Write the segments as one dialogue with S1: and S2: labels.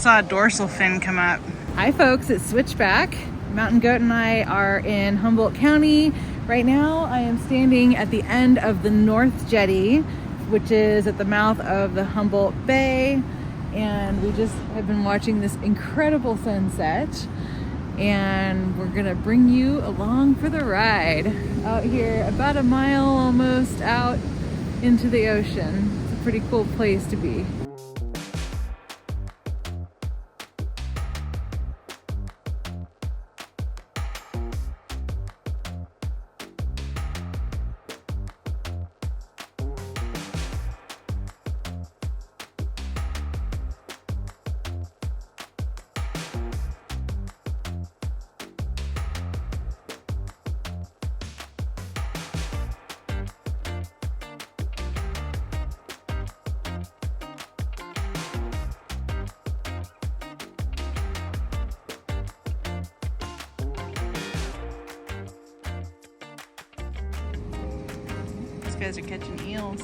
S1: saw a dorsal fin come up.
S2: Hi folks, it's Switchback. Mountain Goat and I are in Humboldt County. Right now I am standing at the end of the North Jetty, which is at the mouth of the Humboldt Bay. And we just have been watching this incredible sunset. And we're gonna bring you along for the ride out here, about a mile almost out into the ocean. It's a pretty cool place to be.
S1: Guys are catching eels.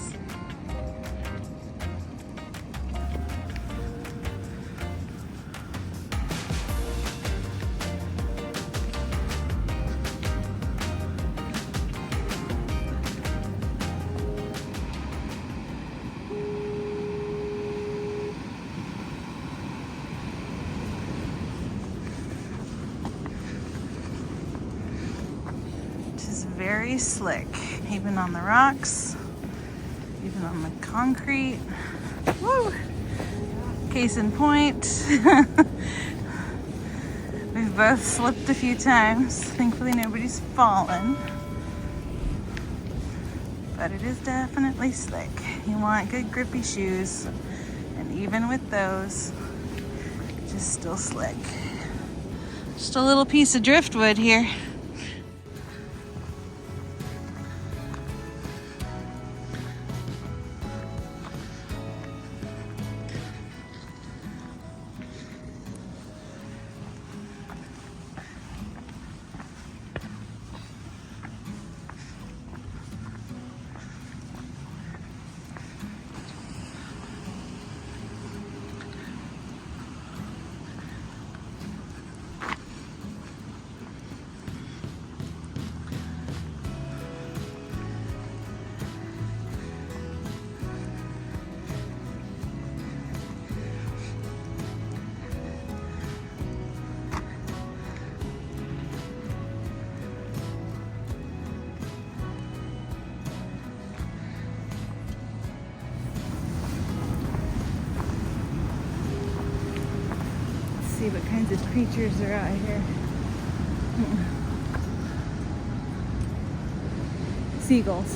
S1: It is very slick. Even on the rocks, even on the concrete. Woo! Case in point, we've both slipped a few times. Thankfully nobody's fallen, but it is definitely slick. You want good grippy shoes, and even with those, it's just still slick. Just a little piece of driftwood here. See what kinds of creatures are out here. Seagulls.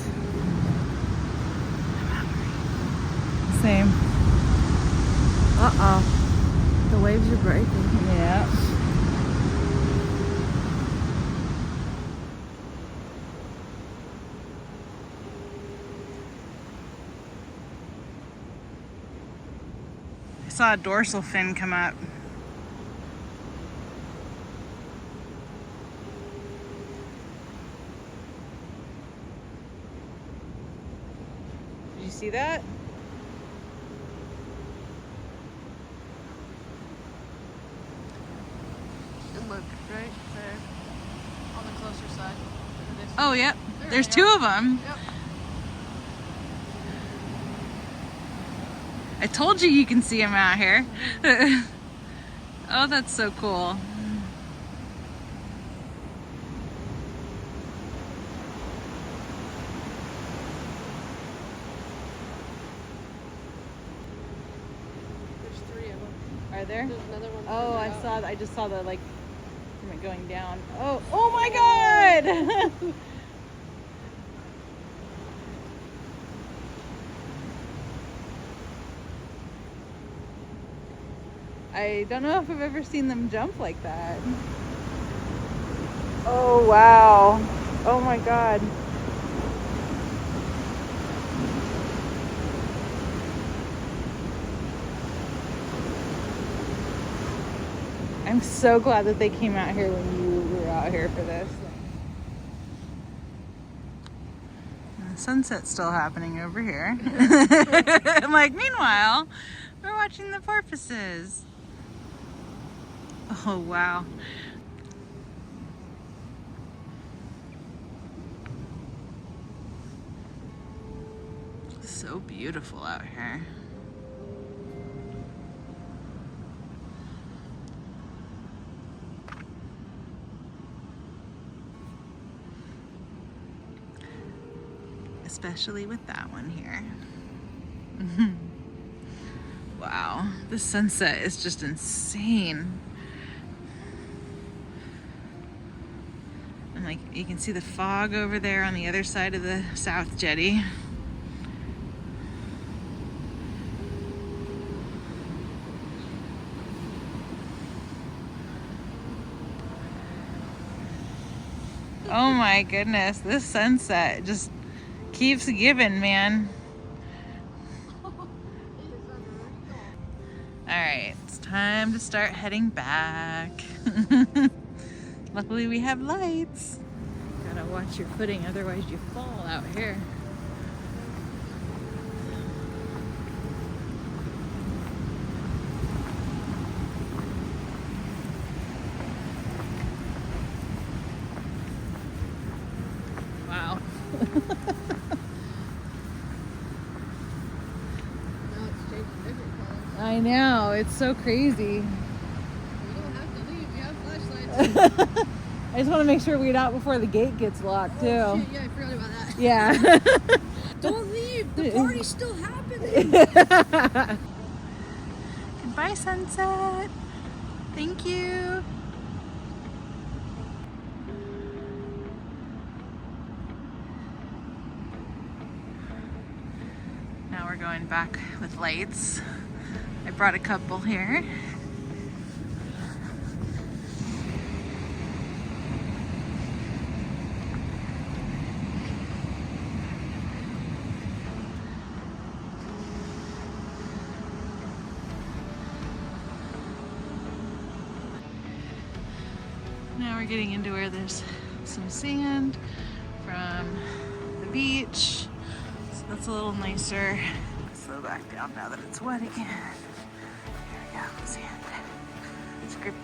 S1: Same. Uh-oh. The waves are breaking. Yeah. I saw a dorsal fin come up. Did you see that?
S3: It looked right there on the closer side.
S1: Oh, yep. There's two of them.
S3: Yep.
S1: I told you can see them out here. Oh, that's so cool.
S3: There's 3 of them.
S1: Are there?
S3: There's another one.
S1: Oh,
S3: further out.
S1: I just saw the like going down. Oh my God! I don't know if I've ever seen them jump like that. Oh wow. Oh my God. I'm so glad that they came out here when you were out here for this. The sunset's still happening over here. I'm like, meanwhile, we're watching the porpoises. Oh, wow. So beautiful out here. Especially with that one here. Wow, the sunset is just insane. And like you can see the fog over there on the other side of the South Jetty. Oh my goodness, this sunset just keeps giving, man. Alright, it's time to start heading back. Luckily we have lights. Gotta watch your footing, otherwise you fall out here. Wow.
S3: Now it's changing different colors.
S1: I know, it's so crazy.
S3: You don't have to leave. You have flashlights.
S1: I just want to make sure we get out before the gate gets locked too.
S3: Oh, shit, yeah, I forgot about that.
S1: Yeah.
S3: Don't leave. The party's still happening.
S1: Goodbye, sunset. Thank you. Now we're going back with lights. I brought a couple here. Now we're getting into where there's some sand from the beach. So that's a little nicer. Slow back down now that it's wet again. There we go, sand. It's grippy.